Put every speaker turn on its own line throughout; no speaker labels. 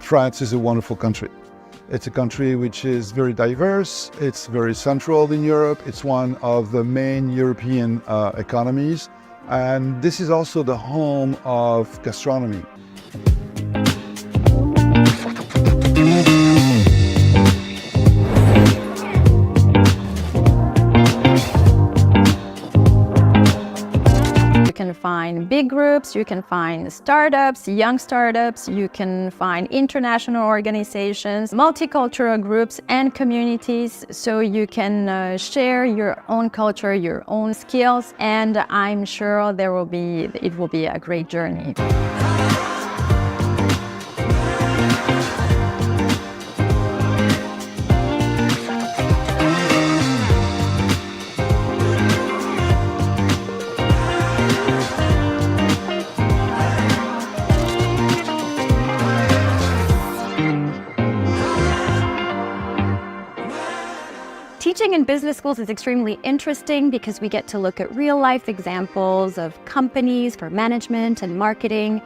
France is a wonderful country. It's a country which is very diverse. It's very central in Europe. It's one of the main European economies. And this is also the home of gastronomy.
You can find big groups, you can find startups, young startups, you can find international organizations, multicultural groups and communities, so you can share your own culture, your own skills, and I'm sure it will be a great journey. Teaching in business schools is extremely interesting because we get to look at real-life examples of companies for management and marketing,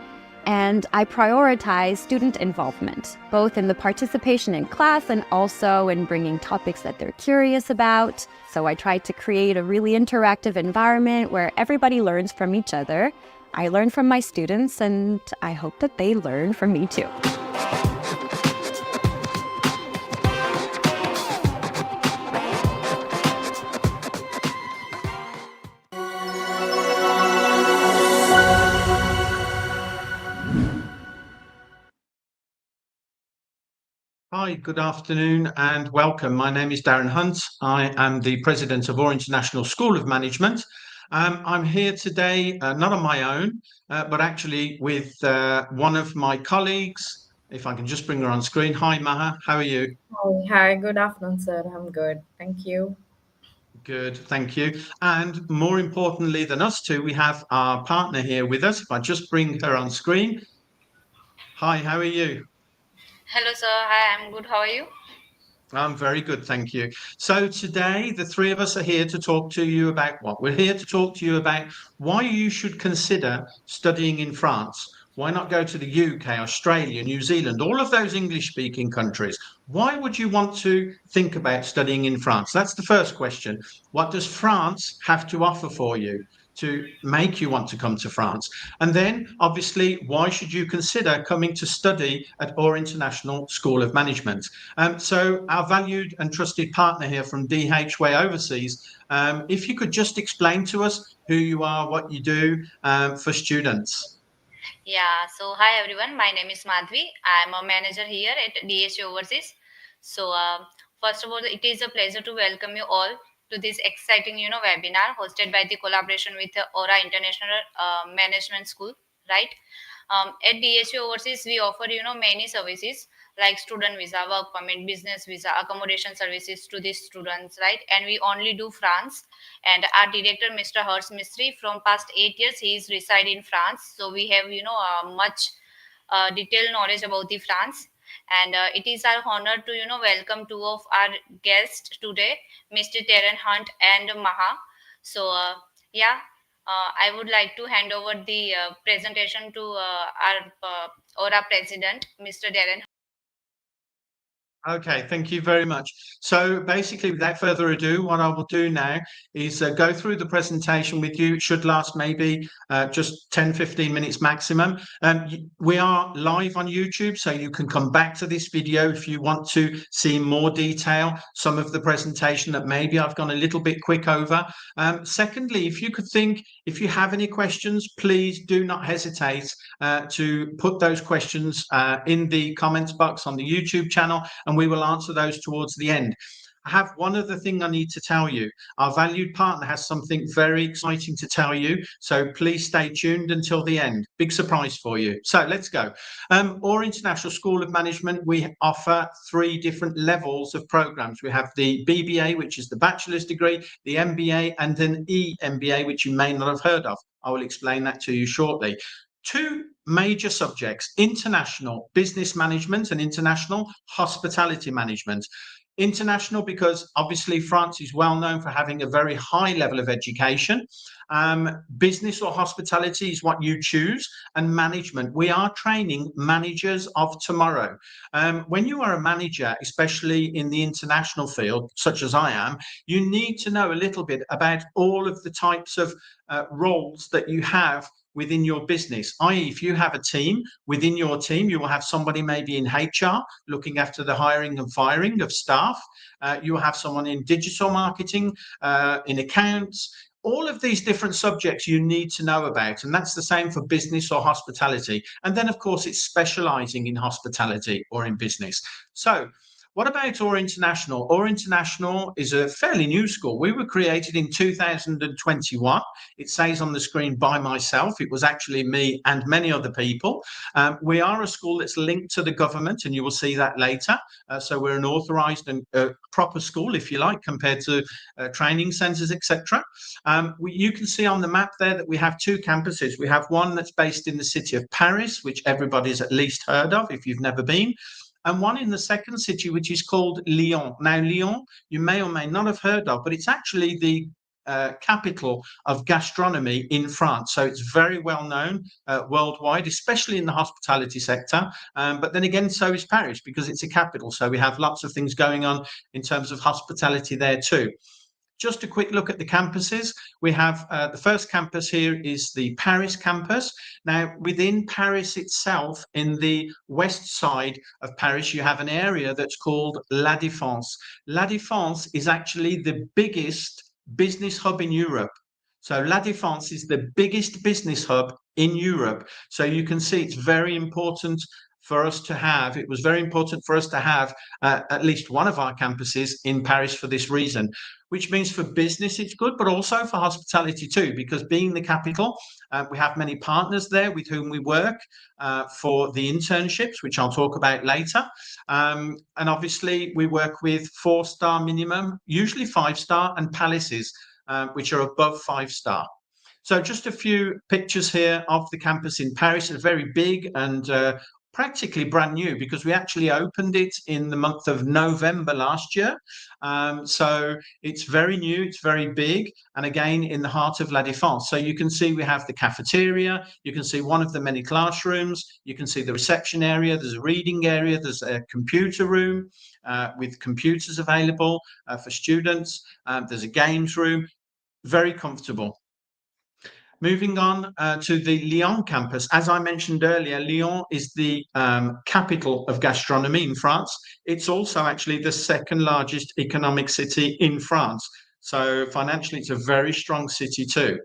and I prioritize student involvement, both in the participation in class and also in bringing topics that they're curious about. So I try to create a really interactive environment where everybody learns from each other. I learn from my students, and I hope that they learn from me too.
Hi, good afternoon and welcome. My name is Darren Hunt. I am the president of Or International School of Management. I'm here today, not on my own, but actually with one of my colleagues. If I can just bring her on screen. Hi, Maha. How are you?
Hi, good afternoon, sir. I'm good. Thank you.
Good, thank you. And more importantly than us two, we have our partner here with us. If I just bring her on screen. Hi, how are you?
Hello, sir. Hi, I'm good. How are you?
I'm very good, thank you. So today, the three of us are here to talk to you about what? We're here to talk to you about why you should consider studying in France. Why not go to the UK, Australia, New Zealand, all of those English-speaking countries? Why would you want to think about studying in France? That's the first question. What does France have to offer for you to make you want to come to France? And then, obviously, why should you consider coming to study at Or International School of Management? So our valued and trusted partner here from DH Way Overseas, if you could just explain to us who you are, what you do for students.
Yeah, so hi everyone. My name is Madhvi. I'm a manager here at DH Overseas. So, first of all, it is a pleasure to welcome you all to this exciting, webinar hosted by the collaboration with Aura International Management School, right? At DHU Overseas, we offer, many services like student visa, work permit, business visa, accommodation services to the students, right? And we only do France. And our director, Mr. Hers Mistry, from past 8 years, he is reside in France. So we have, much detailed knowledge about the France. And it is our honor to, welcome two of our guests today, Mr. Darren Hunt and Maha. So, yeah. I would like to hand over the presentation to our Aura president, Mr. Darren.
Okay, thank you very much. So basically, without further ado, what I will do now is go through the presentation with you. It should last maybe just 10, 15 minutes maximum. We are live on YouTube, so you can come back to this video if you want to see more detail, some of the presentation that maybe I've gone a little bit quick over. Secondly, if you have any questions, please do not hesitate to put those questions in the comments box on the YouTube channel, and we will answer those towards the end. I have one other thing I need to tell you. Our valued partner has something very exciting to tell you, so please stay tuned until the end. Big surprise for you. So let's go. Our International School of Management, we offer 3 different levels of programs. We have the BBA, which is the bachelor's degree, the MBA, and an EMBA, which you may not have heard of. I will explain that to you shortly. 2 major subjects: international business management and international hospitality management. International, because obviously France is well known for having a very high level of education. Business or hospitality is what you choose, and management. We are training managers of tomorrow. When you are a manager, especially in the international field, such as I am, you need to know a little bit about all of the types of roles that you have within your business, i.e. if you have a team, within your team you will have somebody maybe in HR looking after the hiring and firing of staff, you will have someone in digital marketing, in accounts. All of these different subjects you need to know about, and that's the same for business or hospitality. And then of course it's specializing in hospitality or in business. So what about Or International? Or International is a fairly new school. We were created in 2021. It says on the screen by myself. It was actually me and many other people. We are a school that's linked to the government, and you will see that later. So we're an authorized and proper school, if you like, compared to training centers, etc. You can see on the map there that we have 2 campuses. We have one that's based in the city of Paris, which everybody's at least heard of if you've never been, and one in the second city, which is called Lyon. Now, Lyon, you may or may not have heard of, but it's actually the capital of gastronomy in France. So it's very well known worldwide, especially in the hospitality sector. But then again, so is Paris, because it's a capital. So we have lots of things going on in terms of hospitality there too. Just a quick look at the campuses. We have the first campus here is the Paris campus. Now, within Paris itself, in the west side of Paris, you have an area that's called La Défense. La Défense is actually the biggest business hub in Europe. So La Défense is the biggest business hub in Europe. So you can see it's very important for us to have, it was very important for us to have at least one of our campuses in Paris for this reason, which means for business it's good, but also for hospitality too, because being the capital, we have many partners there with whom we work for the internships, which I'll talk about later. And obviously we work with 4-star minimum, usually 5-star, and palaces, which are above 5-star. So just a few pictures here of the campus in Paris. It's very big and practically brand new, because we actually opened it in the month of November last year. So it's very new, it's very big, and again in the heart of La Défense. So you can see we have the cafeteria, you can see one of the many classrooms, you can see the reception area, there's a reading area, there's a computer room with computers available for students, there's a games room, very comfortable. Moving on to the Lyon campus. As I mentioned earlier, Lyon is the capital of gastronomy in France. It's also actually the second largest economic city in France. So financially, it's a very strong city too.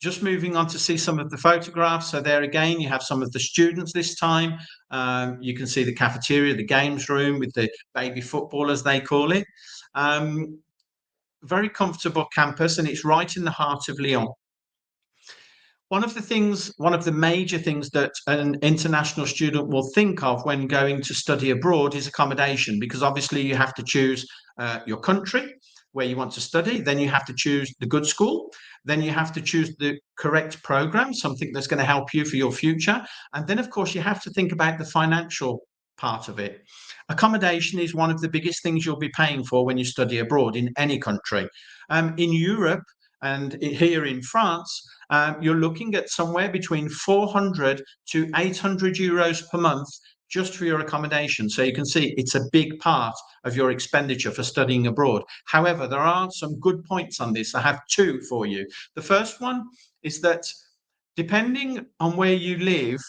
Just moving on to see some of the photographs. So there again, you have some of the students this time. You can see the cafeteria, the games room with the baby football, as they call it. Very comfortable campus, and it's right in the heart of Lyon. One of the major things that an international student will think of when going to study abroad is accommodation, because obviously you have to choose your country where you want to study, then you have to choose the good school, then you have to choose the correct program, something that's going to help you for your future, and then of course you have to think about the financial part of it. Accommodation is one of the biggest things you'll be paying for when you study abroad in any country. In Europe and here in France, you're looking at somewhere between 400 to 800 euros per month just for your accommodation. So you can see it's a big part of your expenditure for studying abroad. However, there are some good points on this. I have two for you. The first one is that depending on where you live,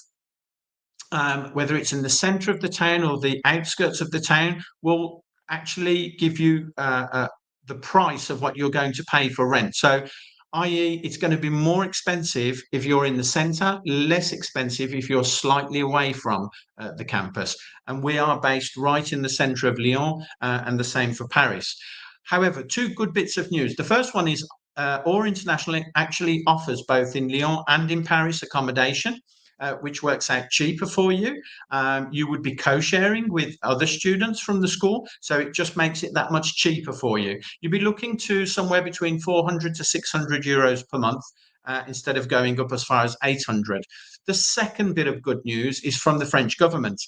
whether it's in the center of the town or the outskirts of the town, will actually give you the price of what you're going to pay for rent. So, i.e., it's going to be more expensive if you're in the center, less expensive if you're slightly away from the campus. And we are based right in the center of Lyon, and the same for Paris. However, two good bits of news. The first one is OR International actually offers both in Lyon and in Paris accommodation. Which works out cheaper for you. You would be co-sharing with other students from the school, so it just makes it that much cheaper for you. You'd be looking to somewhere between 400 to 600 euros per month, instead of going up as far as 800. The second bit of good news is from the French government.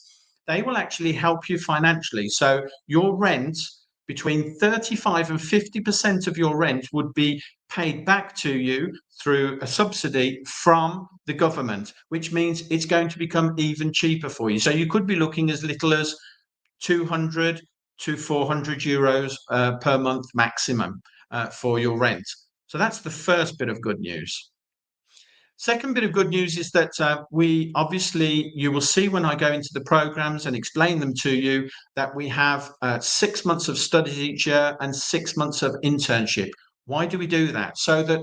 They will actually help you financially. So your rent, between 35 and 50% of your rent would be paid back to you through a subsidy from the government, which means it's going to become even cheaper for you. So you could be looking as little as 200 to 400 euros per month maximum for your rent. So that's the first bit of good news. Second bit of good news is that we obviously, you will see when I go into the programs and explain them to you, that we have 6 months of studies each year and 6 months of internship. Why do we do that? So that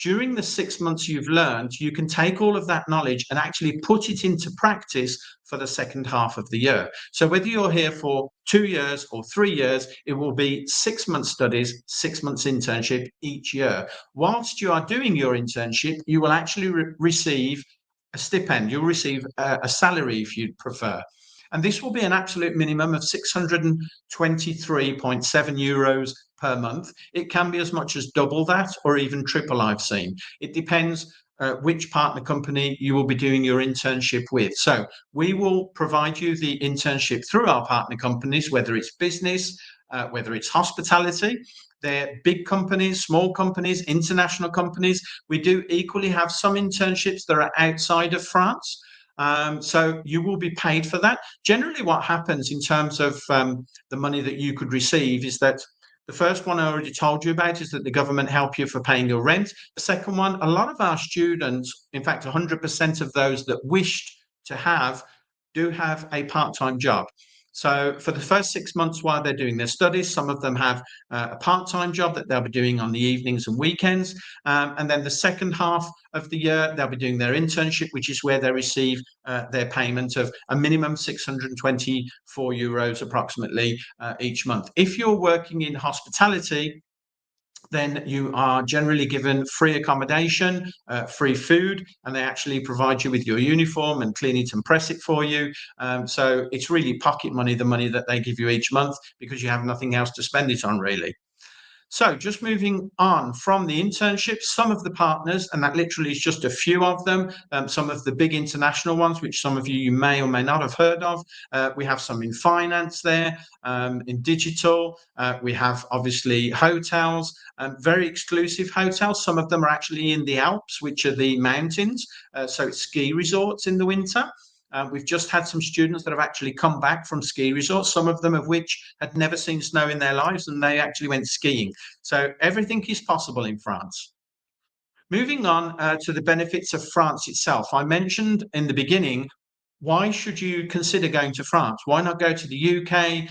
during the 6 months you've learned, you can take all of that knowledge and actually put it into practice for the second half of the year. So whether you're here for 2 years or 3 years, it will be 6 months studies, 6 months internship each year. Whilst you are doing your internship, you will actually receive a stipend. You'll receive a salary if you'd prefer. And this will be an absolute minimum of 623.7 euros per month. It can be as much as double that or even triple, I've seen. It depends which partner company you will be doing your internship with. So we will provide you the internship through our partner companies, whether it's business, whether it's hospitality. They're big companies, small companies, international companies. We do equally have some internships that are outside of France. So you will be paid for that. Generally, what happens in terms of the money that you could receive is that the first one I already told you about is that the government help you for paying your rent. The second one, a lot of our students, in fact, 100% of those that wished to have, do have a part-time job. So for the first 6 months while they're doing their studies, some of them have a part-time job that they'll be doing on the evenings and weekends. And then the second half of the year, they'll be doing their internship, which is where they receive their payment of a minimum 624 euros approximately each month. If you're working in hospitality, then you are generally given free accommodation, free food, and they actually provide you with your uniform and clean it and press it for you. So it's really pocket money, the money that they give you each month, because you have nothing else to spend it on, really. So just moving on from the internships, some of the partners, and that literally is just a few of them, some of the big international ones, which some of you may or may not have heard of. We have some in finance there, in digital. We have obviously hotels, very exclusive hotels. Some of them are actually in the Alps, which are the mountains. So it's ski resorts in the winter. We've just had some students that have actually come back from ski resorts, some of them of which had never seen snow in their lives, and they actually went skiing. So everything is possible in France. Moving on to the benefits of France itself. I mentioned in the beginning, why should you consider going to France? Why not go to the UK,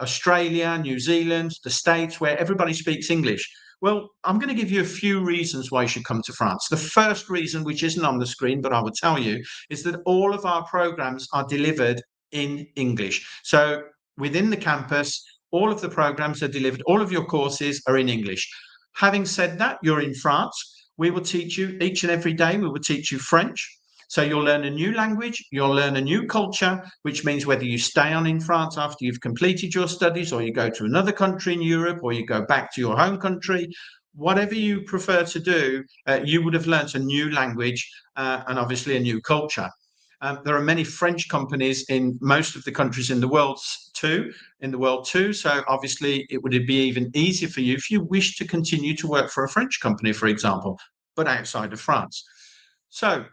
Australia, New Zealand, the States, where everybody speaks English? Well, I'm going to give you a few reasons why you should come to France. The first reason, which isn't on the screen, but I will tell you, is that all of our programs are delivered in English. So within the campus, all of the programs are delivered, all of your courses are in English. Having said that, you're in France. We will teach you each and every day, we will teach you French. So you'll learn a new language, you'll learn a new culture, which means whether you stay on in France after you've completed your studies, or you go to another country in Europe, or you go back to your home country, whatever you prefer to do, you would have learnt a new language and obviously a new culture. There are many French companies in most of the countries in the world too. So obviously it would be even easier for you if you wish to continue to work for a French company, for example, but outside of France. So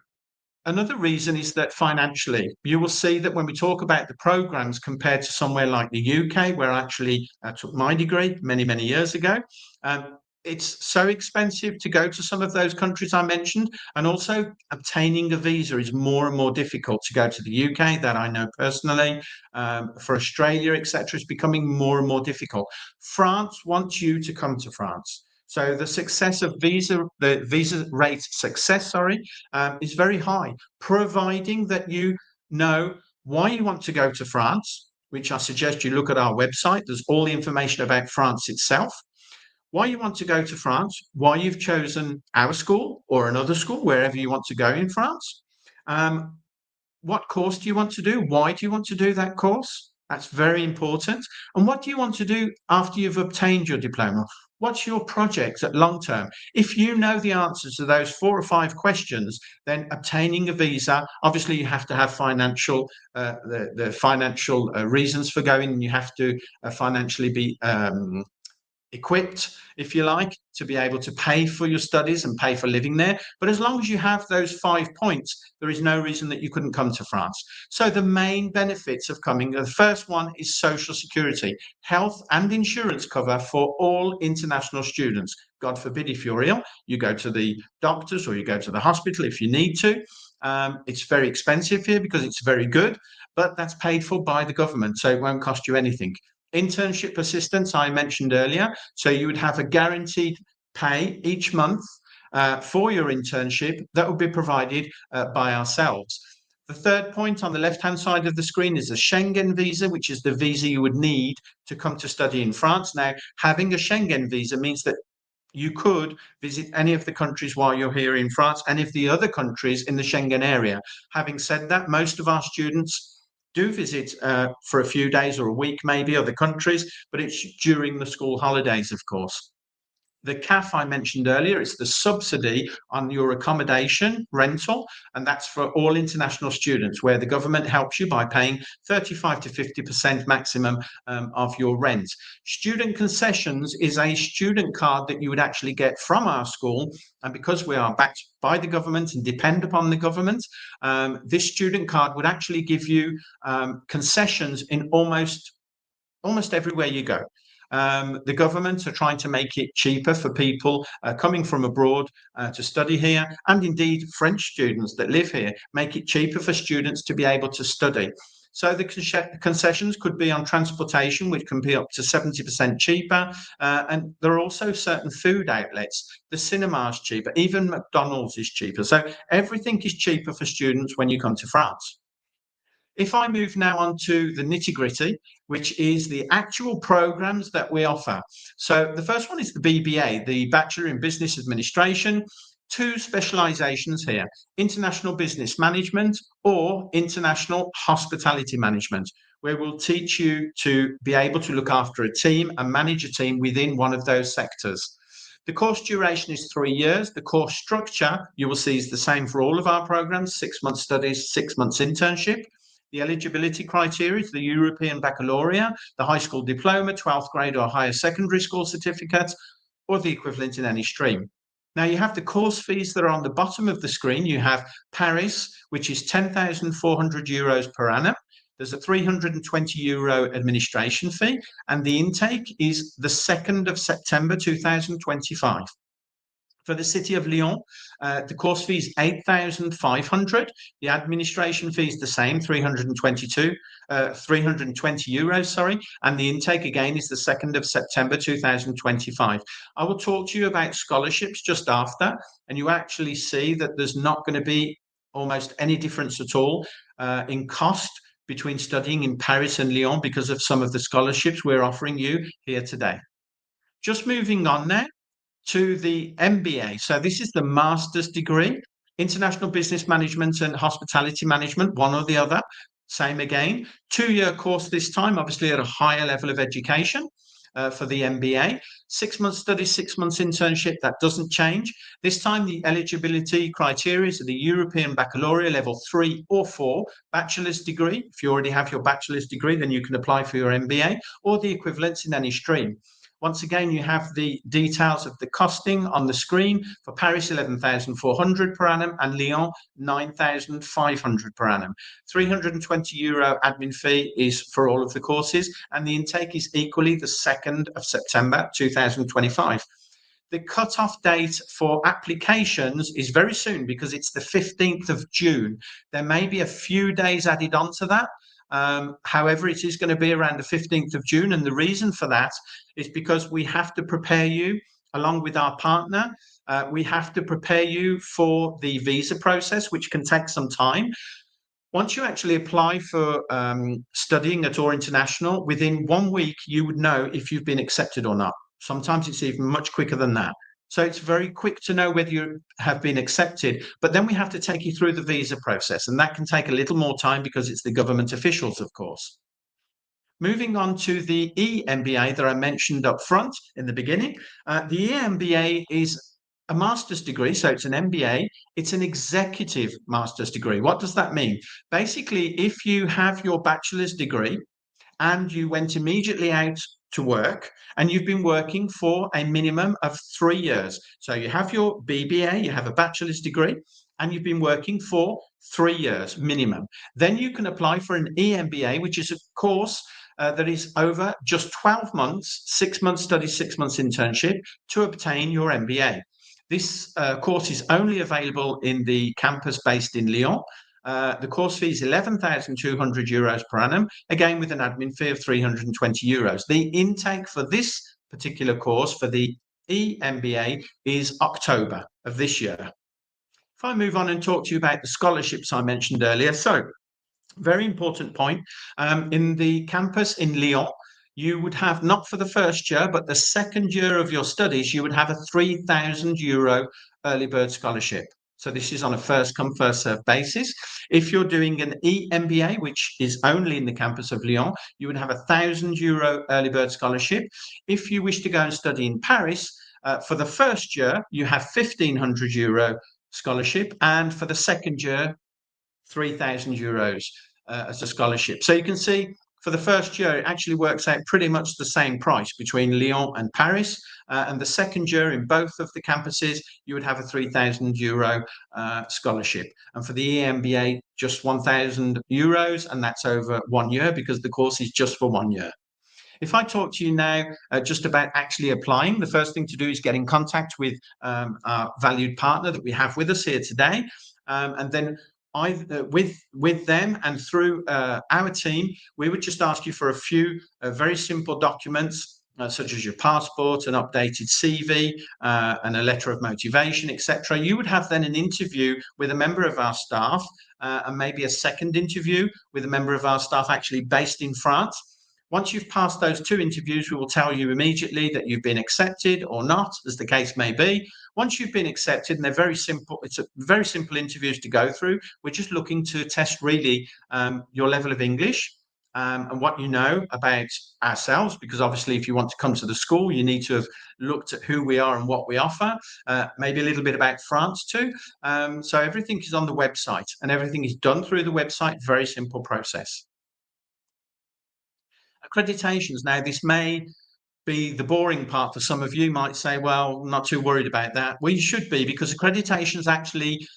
Another reason is that financially, you will see that when we talk about the programs compared to somewhere like the UK, where actually I took my degree many, many years ago, it's so expensive to go to some of those countries I mentioned. And also obtaining a visa is more and more difficult to go to the UK, that I know personally. For Australia, etc., it's becoming more and more difficult. France wants you to come to France. So the success of the visa rate success, is very high, providing that you know why you want to go to France, which I suggest you look at our website. There's all the information about France itself, why you want to go to France, why you've chosen our school or another school, wherever you want to go in France. What course do you want to do? Why do you want to do that course? That's very important. And what do you want to do after you've obtained your diploma? What's your project at long term? If you know the answers to those 4 or 5 questions, then obtaining a visa, obviously you have to have the financial reasons for going, and you have to financially be equipped, if you like, to be able to pay for your studies and pay for living there. But as long as you have those 5 points, there is no reason that you couldn't come to France. So the main benefits of coming, the first one is social security, health and insurance cover for all international students. God forbid, if you're ill, you go to the doctors or you go to the hospital if you need to. It's very expensive here because it's very good, but that's paid for by the government, so it won't cost you anything. Internship assistance I mentioned earlier. So you would have a guaranteed pay each month for your internship that would be provided by ourselves. The third point on the left-hand side of the screen is a Schengen visa, which is the visa you would need to come to study in France. Now, having a Schengen visa means that you could visit any of the countries while you're here in France, any of the other countries in the Schengen area. Having said that, most of our students do visit for a few days or a week, maybe other countries, but it's during the school holidays, of course. The CAF I mentioned earlier, it's the subsidy on your accommodation rental, and that's for all international students, where the government helps you by paying 35 to 50% maximum of your rent. Student concessions is a student card that you would actually get from our school, and because we are backed by the government and depend upon the government, this student card would actually give you concessions in almost everywhere you go. The government are trying to make it cheaper for people coming from abroad to study here, and indeed French students that live here, make it cheaper for students to be able to study. So the concessions could be on transportation, which can be up to 70% cheaper. And there are also certain food outlets. The cinema is cheaper. Even McDonald's is cheaper. So everything is cheaper for students when you come to France. If I move now on to the nitty-gritty, which is the actual programs that we offer. So the first one is the BBA, the Bachelor in Business Administration. 2 specializations here: International Business Management or International Hospitality Management, where we'll teach you to be able to look after a team and manage a team within one of those sectors. The course duration is 3 years. The course structure, you will see, is the same for all of our programs: 6 months studies, 6 months internship. The eligibility criteria is the European Baccalaureate, the high school diploma, 12th grade or higher secondary school certificate, or the equivalent in any stream. Now you have the course fees that are on the bottom of the screen. You have Paris, which is €10,400 per annum. There's a €320 administration fee, and the intake is the 2nd of September 2025. For the city of Lyon, the course fee is 8,500. The administration fee is the same, 320 euros, sorry. And the intake again is the 2nd of September 2025. I will talk to you about scholarships just after, and you actually see that there's not going to be almost any difference at all in cost between studying in Paris and Lyon because of some of the scholarships we're offering you here today. Just moving on now to the MBA. So this is the master's degree, International Business Management and Hospitality Management, one or the other, same again. 2-year course this time, obviously at a higher level of education for the MBA. 6 months study, 6 months internship, that doesn't change. This time the eligibility criteria is the European Baccalaureate level 3 or 4, bachelor's degree. If you already have your bachelor's degree, then you can apply for your MBA or the equivalents in any stream. Once again, you have the details of the costing on the screen. For Paris, 11,400 per annum, and Lyon, 9,500 per annum. €320 admin fee is for all of the courses, and the intake is equally the 2nd of September 2025. The cut-off date for applications is very soon because it's the 15th of June. There may be a few days added on to that. However, it is going to be around the 15th of June. And the reason for that is because we have to prepare you, along with our partner, we have to prepare you for the visa process, which can take some time. Once you actually apply for studying at OR International, within 1 week, you would know if you've been accepted or not. Sometimes it's even much quicker than that. So it's very quick to know whether you have been accepted, but then we have to take you through the visa process, and that can take a little more time because it's the government officials, of course. Moving on to the EMBA that I mentioned up front in the beginning. The EMBA is a master's degree, so it's an MBA. It's an executive master's degree. What does that mean? Basically, if you have your bachelor's degree and you went immediately out to work and you've been working for a minimum of 3 years. So you have your BBA, you have a bachelor's degree, and you've been working for 3 years minimum. Then you can apply for an EMBA, which is a course that is over just 12 months, 6 months study, 6 months internship to obtain your MBA. This course is only available in the campus based in Lyon. The course fee is €11,200 per annum, again with an admin fee of €320. The intake for this particular course for the EMBA is October of this year. If I move on and talk to you about the scholarships I mentioned earlier. So, very important point. In the campus in Lyon, you would have, not for the first year, but the second year of your studies, you would have a €3,000 early bird scholarship. So this is on a first come, first served basis. If you're doing an EMBA, which is only in the campus of Lyon, you would have a €1,000 early bird scholarship. If you wish to go and study in Paris, for the first year, you have €1,500 scholarship. And for the second year, €3,000 as a scholarship. So you can see for the first year, it actually works out pretty much the same price between Lyon and Paris. And the second year in both of the campuses, you would have a €3,000 scholarship. And for the EMBA, just €1,000, and that's over 1 year because the course is just for 1 year. If I talk to you now just about actually applying, the first thing to do is get in contact with our valued partner that we have with us here today. And then with them and through our team, we would just ask you for a few very simple documents, such as your passport, an updated CV, and a letter of motivation, etc. You would have then an interview with a member of our staff, and maybe a second interview with a member of our staff actually based in France. Once you've passed those 2 interviews, we will tell you immediately that you've been accepted or not, as the case may be. Once you've been accepted, and they're very simple, it's a very simple interviews to go through. We're just looking to test really your level of English and what you know about ourselves, because obviously if you want to come to the school, you need to have looked at who we are and what we offer, maybe a little bit about France too. So everything is on the website and everything is done through the website. Very simple process. Accreditations. Now, this may be the boring part for some of you. Might say, well, I'm not too worried about that. Well, you should be, because accreditations actually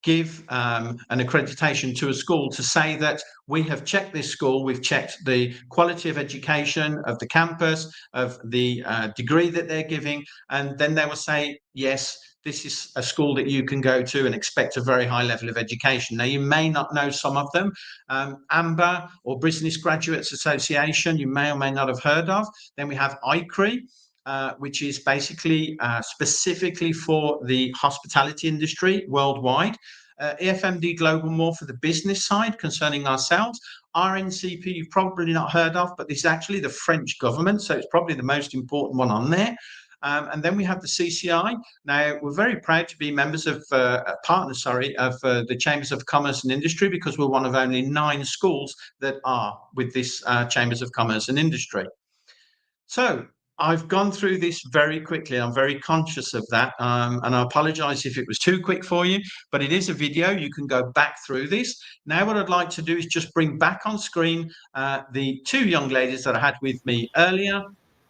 give an accreditation to a school to say that we have checked this school, we've checked the quality of education, of the campus, of the degree that they're giving, and then they will say, yes, this is a school that you can go to and expect a very high level of education. Now, you may not know some of them. AMBA, or Business Graduates Association, you may or may not have heard of. Then we have ICRE, which is basically specifically for the hospitality industry worldwide. EFMD Global, more for the business side concerning ourselves. RNCP, you've probably not heard of, but this is actually the French government, so it's probably the most important one on there. And then we have the CCI. Now, we're very proud to be members of partners, of the Chambers of Commerce and Industry, because we're one of only 9 schools that are with this Chambers of Commerce and Industry. So I've gone through this very quickly. I'm very conscious of that. And I apologize if it was too quick for you, but it is a video. You can go back through this. Now, what I'd like to do is just bring back on screen the 2 young ladies that I had with me earlier.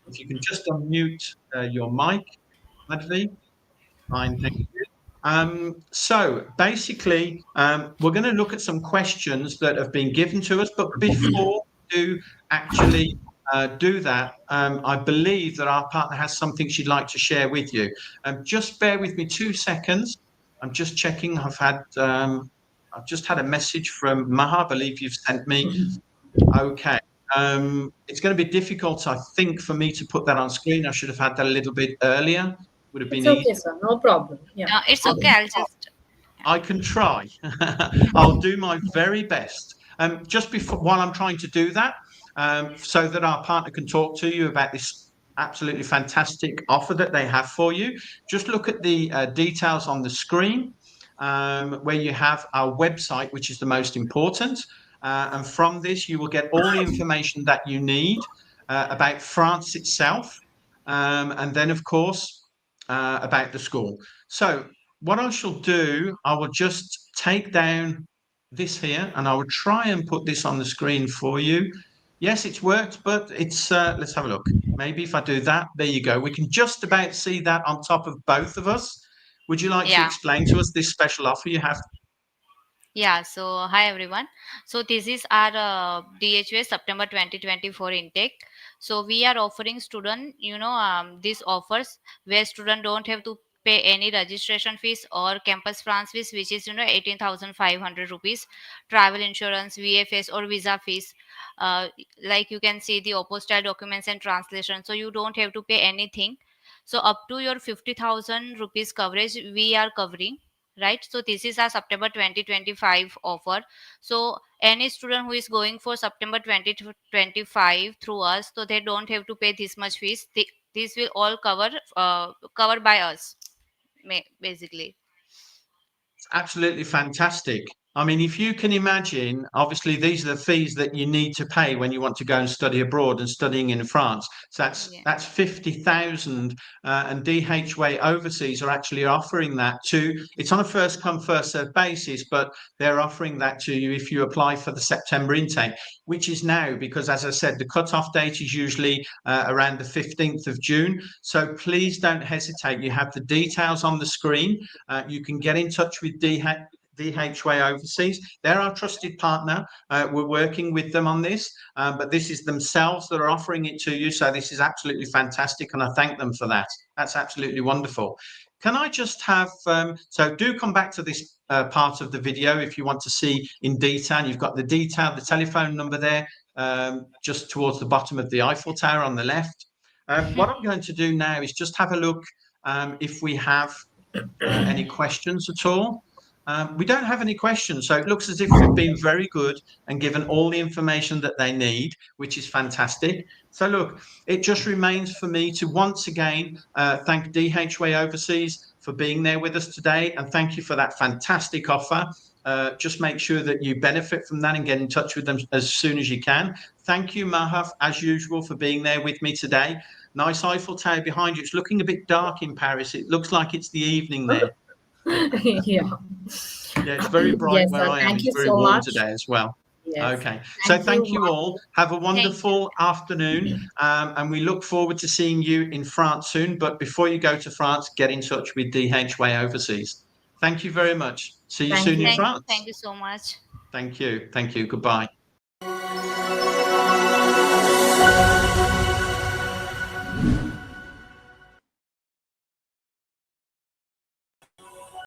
If you can just unmute your mic, Madhvi. Fine, thank you. So basically, we're going to look at some questions that have been given to us, but before we do actually do that, I believe that our partner has something she'd like to share with you. Just bear with me 2 seconds. I'm just checking. I've just had a message from Maha. I believe you've sent me. Okay. It's going to be difficult, I think, for me to put that on screen. I should have had that a little bit earlier. Would have been
It's okay,
easier.
sir. No problem. Yeah.
It's okay. I'll just.
I can try. I'll do my very best. Just before, while I'm trying to do that, so that our partner can talk to you about this absolutely fantastic offer that they have for you. Just look at the details on the screen, where you have our website, which is the most important. And from this, you will get all the information that you need about France itself, and then, of course, about the school. So what I shall do, I will just take down this here, and I will try and put this on the screen for you. Yes, it's worked, but it's, let's have a look. Maybe if I do that, there you go. We can just about see that on top of both of us. Would you like to
Yeah.
explain to us this special offer you have?
Yeah, so hi everyone. So this is our DHA September 2024 intake. So we are offering student, these offers where student don't have to pay any registration fees or campus France fees, which is 18,500 rupees, travel insurance, VFS or visa fees. Like you can see the apostille documents and translation. So you don't have to pay anything. So up to your 50,000 rupees coverage, we are covering, right? So this is our September 2025 offer. So any student who is going for September 2025 through us, so they don't have to pay this much fees. This will all covered by us, basically.
It's absolutely fantastic. I mean, if you can imagine, obviously these are the fees that you need to pay when you want to go and study abroad and studying in France. So
Yeah.
that's 50,000, and DHWay Overseas are actually offering that to. It's on a first come first served basis, but they're offering that to you if you apply for the September intake, which is now, because as I said, the cutoff date is usually around the 15th of June. So please don't hesitate. You have the details on the screen. You can get in touch with DHWay Overseas. They're our trusted partner. We're working with them on this, but this is themselves that are offering it to you. So this is absolutely fantastic, and I thank them for that. That's absolutely wonderful. Can I just have, so do come back to this part of the video if you want to see in detail. You've got the the telephone number there, just towards the bottom of the Eiffel Tower on the left. What I'm going to do now is just have a look if we have any questions at all. We don't have any questions, so it looks as if we've been very good and given all the information that they need, which is fantastic. So look, it just remains for me to once again thank DHWay Overseas for being there with us today, and thank you for that fantastic offer. Just make sure that you benefit from that and get in touch with them as soon as you can. Thank you, Mahaf, as usual, for being there with me today. Nice Eiffel Tower behind you. It's looking a bit dark in Paris. It looks like it's the evening there.
Yeah.
Yeah, it's very bright
Yes,
where
sir.
I am.
Thank
It's
you
very
so
warm
much.
today as well.
Yes.
Okay, so thank you all.
Martin.
Have a wonderful afternoon, and we look forward to seeing you in France soon. But before you go to France, get in touch with DHWay Overseas. Thank you very much. See you
Thank
soon
you.
in France.
Thank you so much.
Thank you. Thank you. Goodbye.